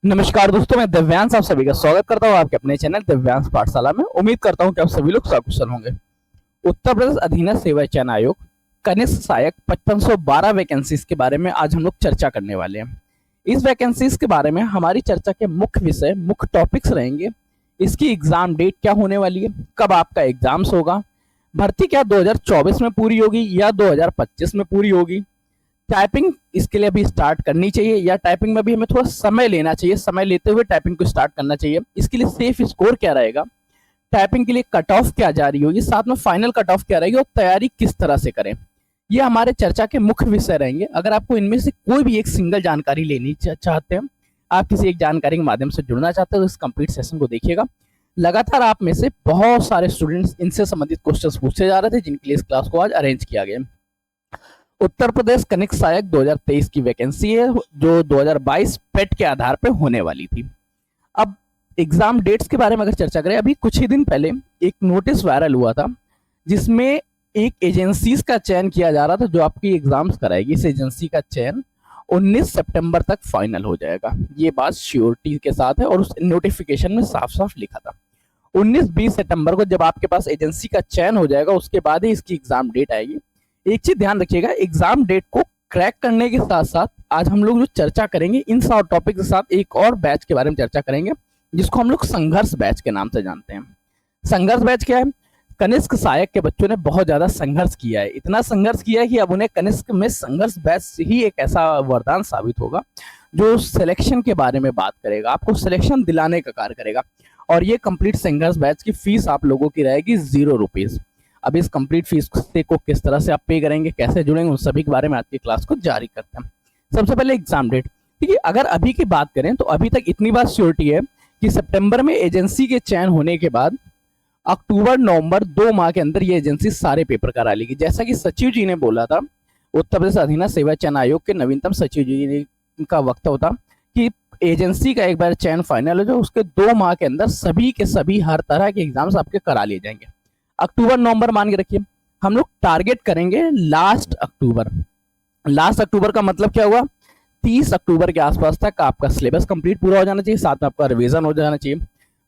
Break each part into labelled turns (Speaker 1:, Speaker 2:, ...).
Speaker 1: नमस्कार दोस्तों, मैं दिव्यांश आप सभी का स्वागत करता हूं आपके अपने चैनल दिव्यांश पाठशाला में। उम्मीद करता हूं कि आप सभी लोग सकुशल होंगे। उत्तर प्रदेश अधीनस्थ सेवा चयन आयोग कनिष्ठ सहायक 5512 वैकेंसीज के बारे में आज हम लोग चर्चा करने वाले हैं। इस वैकेंसीज के बारे में हमारी चर्चा के मुख्य विषय, मुख्य टॉपिक्स रहेंगे। इसकी एग्जाम डेट क्या होने वाली है, कब आपका एग्जाम्स होगा, भर्ती क्या 2024 में पूरी होगी या 2025 में पूरी होगी, टाइपिंग इसके लिए अभी स्टार्ट करनी चाहिए या टाइपिंग में भी हमें थोड़ा समय लेना चाहिए, समय लेते हुए टाइपिंग को स्टार्ट करना चाहिए, इसके लिए सेफ स्कोर क्या रहेगा, टाइपिंग के लिए कट ऑफ क्या जा रही होगी, साथ में फाइनल कट ऑफ क्या रहेगी और तैयारी किस तरह से करें, ये हमारे चर्चा के मुख्य विषय रहेंगे। अगर आपको इनमें से कोई भी एक सिंगल जानकारी लेनी चाहते हैं, आप किसी एक जानकारी के माध्यम से जुड़ना चाहते हो तो इस कंप्लीट सेशन को देखिएगा। लगातार आप में से बहुत सारे स्टूडेंट्स इनसे संबंधित क्वेश्चंस पूछे जा रहे थे, जिनके लिए इस क्लास को आज अरेंज किया गया। उत्तर प्रदेश कनिष्ठ सहायक 2023 की वैकेंसी है जो 2022 पेट के आधार पर होने वाली थी। अब एग्जाम डेट्स के बारे में अगर चर्चा करें, अभी कुछ ही दिन पहले एक नोटिस वायरल हुआ था जिसमें एक एजेंसीज का चयन किया जा रहा था जो आपकी एग्जाम्स कराएगी। इस एजेंसी का चयन 19 सितंबर तक फाइनल हो जाएगा, ये बात श्योरिटी के साथ है और उस नोटिफिकेशन में साफ साफ लिखा था 19-20 सितंबर को जब आपके पास एजेंसी का चयन हो जाएगा उसके बाद ही इसकी एग्जाम डेट आएगी। एक चीज ध्यान रखिएगा, एग्जाम डेट को क्रैक करने के साथ साथ आज हम लोग जो चर्चा करेंगे इन सब टॉपिक के साथ एक और बैच के बारे में चर्चा करेंगे जिसको हम लोग संघर्ष बैच के नाम से जानते हैं। संघर्ष बैच क्या है? कनिष्ठ सहायक के बच्चों ने बहुत ज्यादा संघर्ष किया है, इतना संघर्ष किया है कि अब उन्हें कनिष्ठ में संघर्ष बैच ही एक ऐसा वरदान साबित होगा जो सिलेक्शन के बारे में बात करेगा, आपको सिलेक्शन दिलाने का कार्य करेगा। और ये कंप्लीट संघर्ष बैच की फीस आप लोगों की रहेगी 0 रुपीज। अब इस कंप्लीट फीस को किस तरह से आप पे करेंगे, कैसे जुड़ेंगे, उन सभी के बारे में आज की क्लास को जारी करते हैं। सबसे पहले एग्जाम डेट, ठीक है। अगर अभी की बात करें तो अभी तक इतनी बात श्योरिटी है कि सितंबर में एजेंसी के चयन होने के बाद अक्टूबर नवंबर 2 माह के अंदर ये एजेंसी सारे पेपर करा लेगी। जैसा कि सचिव जी ने बोला था, उत्तर प्रदेश अधीनस्थ सेवा चयन आयोग के नवीनतम सचिव जी का वक्तव्य था कि एजेंसी का एक बार चयन फाइनल हो जाए उसके 2 माह के अंदर सभी के सभी हर तरह के एग्जाम्स आपके करा लिए जाएंगे। अक्टूबर नवंबर मान के रखिए, हम लोग टारगेट करेंगे लास्ट अक्टूबर। लास्ट अक्टूबर का मतलब क्या हुआ? 30 अक्टूबर के आसपास तक आपका सिलेबस कंप्लीट पूरा हो जाना चाहिए, साथ में आपका रिवीजन हो जाना चाहिए।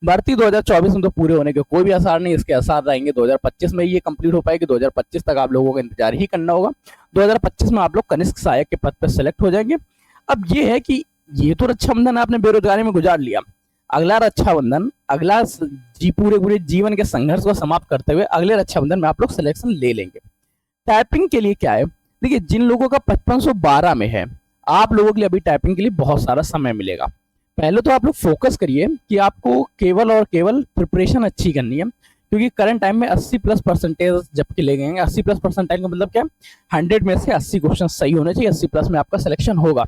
Speaker 1: भर्ती 2024 में तो पूरे होने के कोई भी आसार नहीं, इसके आसार रहेंगे 2025 में ये कंप्लीट हो पाएगी। 2025 तक आप लोगों को इंतजार ही करना होगा। 2025 में आप लोग कनिष्ठ सहायक के पद पर सेलेक्ट हो जाएंगे। अब ये है कि ये तो रक्षाबंधन आपने बेरोजगारी में गुजार लिया, अगला रक्षाबंधन, अगला पूरे जीवन के संघर्ष को समाप्त करते हुए अगले रक्षाबंधन में आप लोग सिलेक्शन ले लेंगे। टाइपिंग के लिए क्या है, देखिए जिन लोगों का 5512 में है, आप लोगों के लिए अभी टाइपिंग के लिए बहुत सारा समय मिलेगा। पहले तो आप लोग फोकस करिए कि आपको केवल और केवल प्रिपरेशन अच्छी करनी है, क्योंकि करंट टाइम में 80+ परसेंटेज जबकि ले गए 80+% का मतलब क्या है, 100 में से 80 क्वेश्चन सही होने चाहिए, 80+ में आपका सिलेक्शन होगा।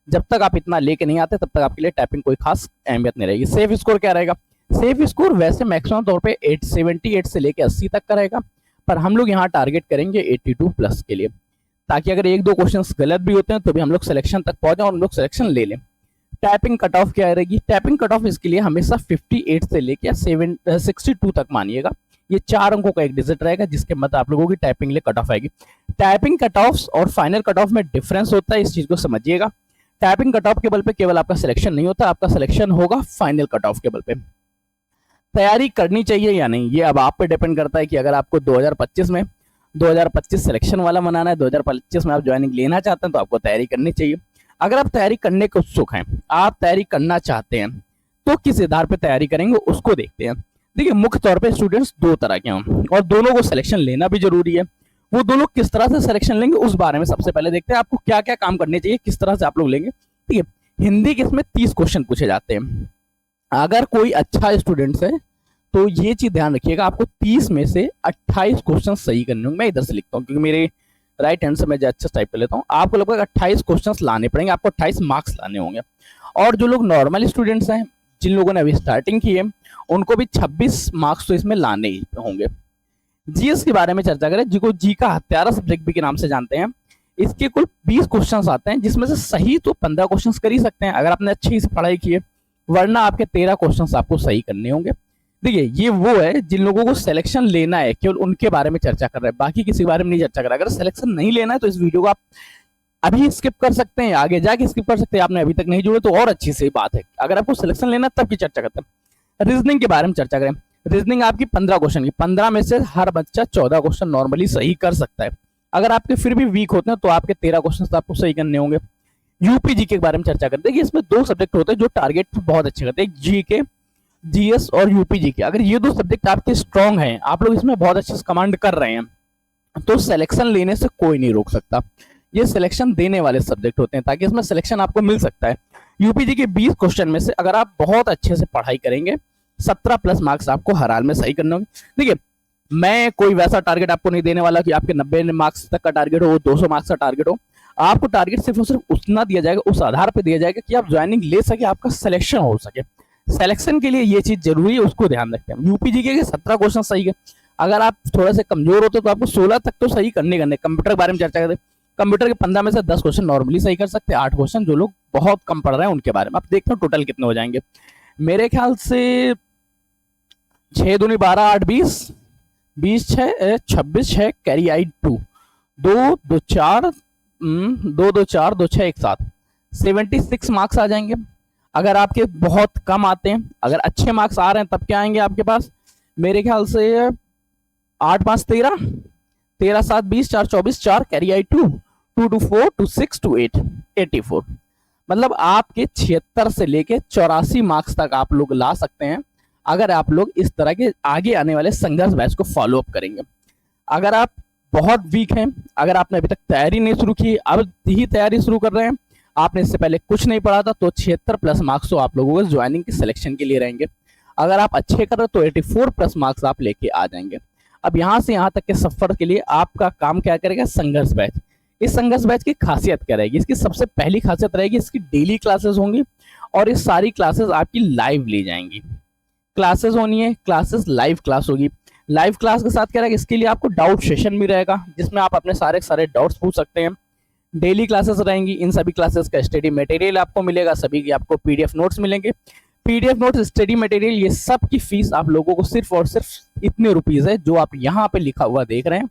Speaker 1: जब तक आप इतना लेके नहीं आते तब तक आपके लिए टाइपिंग कोई खास अहमियत नहीं रहेगी। सेफ स्कोर क्या रहेगा? सेफ स्कोर वैसे मैक्सिमम तौर पे 78 से लेके 80 तक का रहेगा, पर हम लोग यहाँ टारगेट करेंगे 82+ के लिए, ताकि अगर 1-2 क्वेश्चन गलत भी होते हैं तो भी हम लोग सिलेक्शन तक पहुंच जाए और हम लोग सिलेक्शन ले लें। टाइपिंग कट ऑफ क्या रहेगी? टाइपिंग कट ऑफ इसके लिए हमेशा 58 से लेके 62 तक मानिएगा, ये 4 अंकों का एक डिजिट रहेगा जिसके मत आप लोगों की टाइपिंग लिए कट ऑफ आएगी। टाइपिंग कट ऑफ और फाइनल कट ऑफ में डिफरेंस होता है, इस चीज को समझिएगा। टाइपिंग कट ऑफ के बल पे केवल आपका सिलेक्शन नहीं होता, आपका सिलेक्शन होगा फाइनल कट ऑफ के बल पे। तैयारी करनी चाहिए या नहीं, ये अब आप पे डिपेंड करता है कि अगर आपको 2025 सिलेक्शन वाला बनाना है, 2025 में आप ज्वाइनिंग लेना चाहते हैं तो आपको तैयारी करनी चाहिए। अगर आप तैयारी करने के उत्सुक हैं, आप तैयारी करना चाहते हैं, तो किस आधार पर तैयारी करेंगे उसको देखते हैं। देखिए मुख्य तौर पर स्टूडेंट्स 2 तरह के हों और दोनों को सिलेक्शन लेना भी जरूरी है। वो दोनों किस तरह से सिलेक्शन लेंगे उस बारे में सबसे पहले देखते हैं, आपको क्या क्या काम करने चाहिए, किस तरह से आप लोग लेंगे। ठीक है, हिंदी के इसमें 30 क्वेश्चन पूछे जाते हैं। अगर कोई अच्छा स्टूडेंट है तो ये चीज ध्यान रखिएगा, आपको 30 में से 28 क्वेश्चन सही करने होंगे। मैं इधर से लिखता हूँ क्योंकि मेरे राइट हैंड से मैं अच्छे टाइप कर लेता हूँ। आपको लगभग 28 क्वेश्चन लाने पड़ेंगे, आपको 28 मार्क्स लाने होंगे। और जो लोग नॉर्मल स्टूडेंट्स हैं, जिन लोगों ने अभी स्टार्टिंग की है, उनको भी 26 मार्क्स तो इसमें लाने ही होंगे। जीएस के बारे में चर्चा करें, जिसको जी का हत्यारा सब्जेक्ट भी के नाम से जानते हैं, इसके कुल 20 क्वेश्चंस आते हैं, जिसमें से सही तो 15 क्वेश्चंस कर ही सकते हैं अगर आपने अच्छी से पढ़ाई की है, वरना आपके 13 क्वेश्चंस आपको सही करने होंगे। देखिए ये वो है जिन लोगों को सिलेक्शन लेना है, केवल उनके बारे में चर्चा कर रहे हैं, बाकी किसी के बारे में नहीं चर्चा कर रहे हैं। अगर सिलेक्शन नहीं लेना है तो इस वीडियो को आप अभी स्किप कर सकते हैं, आगे जाके स्किप कर सकते हैं, आपने अभी तक नहीं जुड़े तो और अच्छी सी बात है। अगर आपको सिलेक्शन लेना तब की चर्चा करते हैं। रीजनिंग के बारे में चर्चा करें। रीजनिंग आपकी 15 क्वेश्चन की, 15 में से हर बच्चा 14 क्वेश्चन नॉर्मली सही कर सकता है। अगर आपके फिर भी वीक होते हैं तो आपके 13 क्वेश्चन तो आपको सही करने होंगे। यूपीजी के बारे में चर्चा करते हैं कि इसमें 2 सब्जेक्ट होते हैं जो टारगेट बहुत अच्छे करते हैं, जीके, जीएस और यूपीजी के। अगर ये 2 सब्जेक्ट आपके स्ट्रॉन्ग हैं, आप लोग इसमें बहुत अच्छे से कमांड कर रहे हैं, तो सिलेक्शन लेने से कोई नहीं रोक सकता। ये सिलेक्शन देने वाले सब्जेक्ट होते हैं ताकि इसमें सिलेक्शन आपको मिल सकता है। यूपीजी के 20 क्वेश्चन में से अगर आप बहुत अच्छे से पढ़ाई करेंगे, 17 प्लस मार्क्स आपको हर हाल में सही करने होंगे। देखिए, मैं कोई वैसा टारगेट आपको नहीं देने वाला कि आपके 90 मार्क्स तक का टारगेट हो, वो 200 मार्क्स का टारगेट हो। आपको टारगेट सिर्फ और सिर्फ उतना दिया जाएगा, उस आधार पर दिया जाएगा कि आप ज्वाइनिंग ले सके, आपका सिलेक्शन हो सके। सिलेक्शन के लिए ये चीज जरूरी है, उसको ध्यान रखते हैं। यूपीजी के 17 क्वेश्चन सही है। अगर आप थोड़ा से कमजोर होते तो आपको 16 तक तो सही करने। कंप्यूटर के बारे में चर्चा करते हैं। कंप्यूटर के 15 में से 10 क्वेश्चन नॉर्मली सही कर सकते हैं, 8 क्वेश्चन जो लोग बहुत कम पढ़ रहे हैं उनके बारे में। आप देखते हो टोटल कितने हो जाएंगे। मेरे ख्याल से 6 दूनी 12, 8 20, 20 6 26 6 कैरी आई 2 2 2 4 2 2 4 2 6 1 7, 76 मार्क्स आ जाएंगे। अगर आपके बहुत कम आते हैं, अगर अच्छे मार्क्स आ रहे हैं तब क्या आएंगे आपके पास? मेरे ख्याल से 8 5 13, 13 7 20, 4 24, 4 कैरी आई 2 2 2 4 2 6 2 8 84। मतलब आपके 76 से लेके 84 मार्क्स तक आप लोग ला सकते हैं अगर आप लोग इस तरह के आगे आने वाले संघर्ष बैच को फॉलो अप करेंगे। अगर आप बहुत वीक हैं, अगर आपने अभी तक तैयारी नहीं शुरू की, अब ही तैयारी शुरू कर रहे हैं, आपने इससे पहले कुछ नहीं पढ़ा था, तो 76 प्लस मार्क्स तो आप लोगों को ज्वाइनिंग की सिलेक्शन के लिए रहेंगे। अगर आप अच्छे कर रहे हो तो 84 प्लस मार्क्स आप लेके आ जाएंगे। अब यहाँ से यहाँ तक के सफर के लिए आपका काम क्या करेगा? संघर्ष बैच। इस संघर्ष बैच की खासियत क्या रहेगी? इसकी सबसे पहली खासियत रहेगी इसकी डेली क्लासेस होंगी और ये सारी क्लासेस आपकी लाइव ली जाएंगी। क्लासेस होनी है, क्लासेस लाइव क्लास होगी। लाइव क्लास के साथ क्या रहेगा? इसके लिए आपको डाउट सेशन भी रहेगा जिसमें आप अपने सारे डाउट्स पूछ सकते हैं। डेली क्लासेस रहेंगी, इन सभी क्लासेस का स्टडी मटेरियल आपको मिलेगा, सभी की आपको पीडीएफ नोट्स मिलेंगे। पीडीएफ नोट्स, स्टडी मटेरियल, ये सब की फीस आप लोगों को सिर्फ और सिर्फ इतने रुपीस है जो आप यहाँ पे लिखा हुआ देख रहे हैं।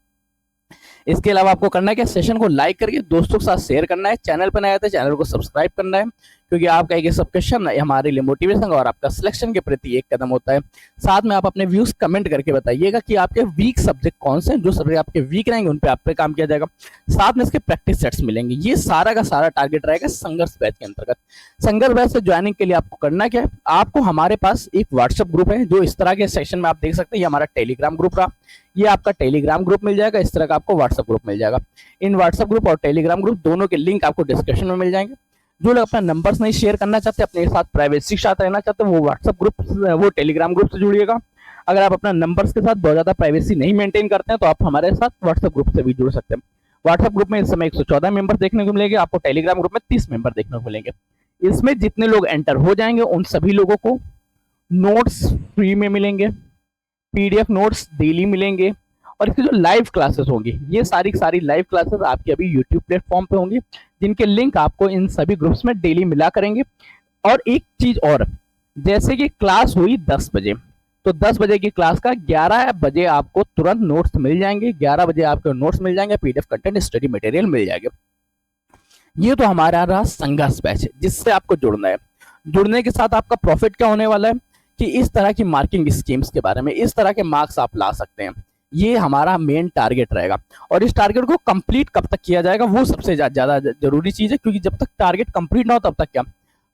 Speaker 1: इसके अलावा आपको करना है क्या? सेशन को लाइक करके दोस्तों के साथ शेयर करना है। चैनल पर नया है तो चैनल को सब्सक्राइब करना है, क्योंकि आपका एक सब्सक्रिप्शन हमारे लिए मोटिवेशन और आपका सिलेक्शन के प्रति एक कदम होता है। साथ में आप अपने व्यूज कमेंट करके बताइएगा कि आपके वीक सब्जेक्ट कौन से हैं, जो सब्जेक्ट आपके वीक रहेंगे उन पे आप पे काम किया जाएगा। साथ में इसके प्रैक्टिस सेट्स मिलेंगे। ये सारा का सारा टारगेट रहेगा संघर्ष बैच के अंतर्गत। संघर्ष बैच से ज्वाइनिंग के लिए आपको करना क्या है? आपको हमारे पास एक व्हाट्सएप ग्रुप है जो इस तरह के सेक्शन में आप देख सकते हैं। ये हमारा टेलीग्राम ग्रुप रहा, ये आपका टेलीग्राम ग्रुप मिल जाएगा, इस तरह का आपको व्हाट्सएप ग्रुप मिल जाएगा। इन व्हाट्सएप ग्रुप और टेलीग्राम ग्रुप दोनों के लिंक आपको डिस्क्रिप्शन में मिल जाएंगे। जो लोग अपना नंबर्स नहीं शेयर करना चाहते, अपने साथ प्राइवेसी के साथ रहना चाहते हैं, वो व्हाट्सएप ग्रुप, वो टेलीग्राम ग्रुप से जुड़िएगा। अगर आप अपना नंबर्स के साथ बहुत ज्यादा प्राइवेसी नहीं मेंटेन करते हैं तो आप हमारे साथ व्हाट्सएप ग्रुप से भी जुड़ सकते हैं। व्हाट्सएप ग्रुप में इस समय 114 मेंबर देखने को मिलेंगे, आपको टेलीग्राम ग्रुप में 30 मेंबर देखने को मिलेंगे। इसमें जितने लोग एंटर हो जाएंगे उन सभी लोगों को नोट्स फ्री में मिलेंगे, पीडीएफ नोट्स डेली मिलेंगे, और इसकी जो लाइव क्लासेस होंगी, ये सारी लाइव क्लासेस आपकी अभी यूट्यूब प्लेटफॉर्म पे होंगी, जिनके लिंक आपको इन सभी ग्रुप्स में डेली मिला करेंगे। और एक चीज और, जैसे कि क्लास हुई 10 बजे, तो 10 बजे की क्लास का 11 बजे आपको तुरंत नोट्स मिल जाएंगे। 11 बजे आपको नोट्स मिल जाएंगे, पीडीएफ कंटेंट, स्टडी मटेरियल मिल जाएगा। ये तो हमारा रहा संघर्ष बैच, जिससे आपको जुड़ना है। जुड़ने के साथ आपका प्रॉफिट क्या होने वाला है कि इस तरह की मार्किंग स्कीम्स के बारे में, इस तरह के मार्क्स आप ला सकते हैं। ये हमारा मेन टारगेट रहेगा, और इस टारगेट को कंप्लीट कब तक किया जाएगा वो सबसे ज्यादा जरूरी चीज है, क्योंकि जब तक टारगेट कंप्लीट ना हो तब तक क्या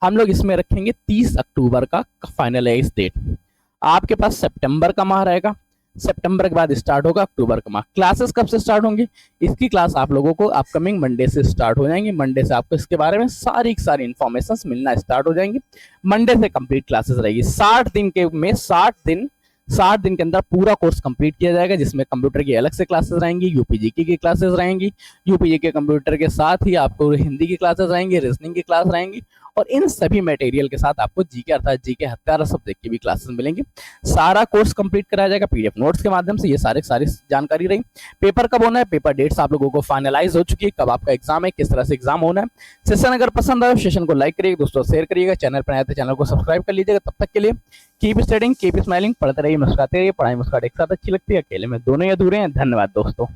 Speaker 1: हम लोग इसमें रखेंगे 30 अक्टूबर का फाइनलाइज डेट। आपके पास सितंबर का माह रहेगा, सितंबर के बाद स्टार्ट होगा अक्टूबर का माह। क्लासेस कब से स्टार्ट होंगी? इसकी क्लास आप लोगों को अपकमिंग मंडे से स्टार्ट हो जाएंगी। मंडे से आपको इसके बारे में सारी इन्फॉर्मेशन मिलना स्टार्ट हो जाएंगी। मंडे से कंप्लीट क्लासेस रहेगी। 60 दिन के में 60 दिन के अंदर पूरा कोर्स कंप्लीट किया जाएगा, जिसमें कंप्यूटर की अलग से क्लासेस रहेंगी, यूपीजी की क्लासेस रहेंगी, यूपीजी के कंप्यूटर के साथ ही आपको हिंदी की क्लासेस रहेंगी, रीजनिंग की क्लास रहेंगी, और इन सभी मटेरियल के साथ आपको जीके अर्थात जीके हत्यारा सब्जेक्ट की भी क्लासेस मिलेंगी। सारा कोर्स कंप्लीट कराया जाएगा पीडीएफ नोट्स के माध्यम से। ये सारी जानकारी रही। पेपर कब होना है? पेपर डेट्स आप लोगों को फाइनलाइज हो चुकी है, कब आपका एग्जाम है, किस तरह से एग्जाम होना है। सेशन अगर पसंद आए सेशन को लाइक करिएगा, दोस्तों शेयर करिएगा, चैनल पर आए तो चैनल को सब्सक्राइब कर लीजिएगा। तब तक के लिए कीप स्टडिंग, कीप स्माइलिंग, पढ़ते रहिए, मुस्कुराते रहिए। पढ़ाई मुस्कुराहट एक साथ अच्छी लगती है, अकेले में दोनों ही अधूरे हैं। धन्यवाद दोस्तों।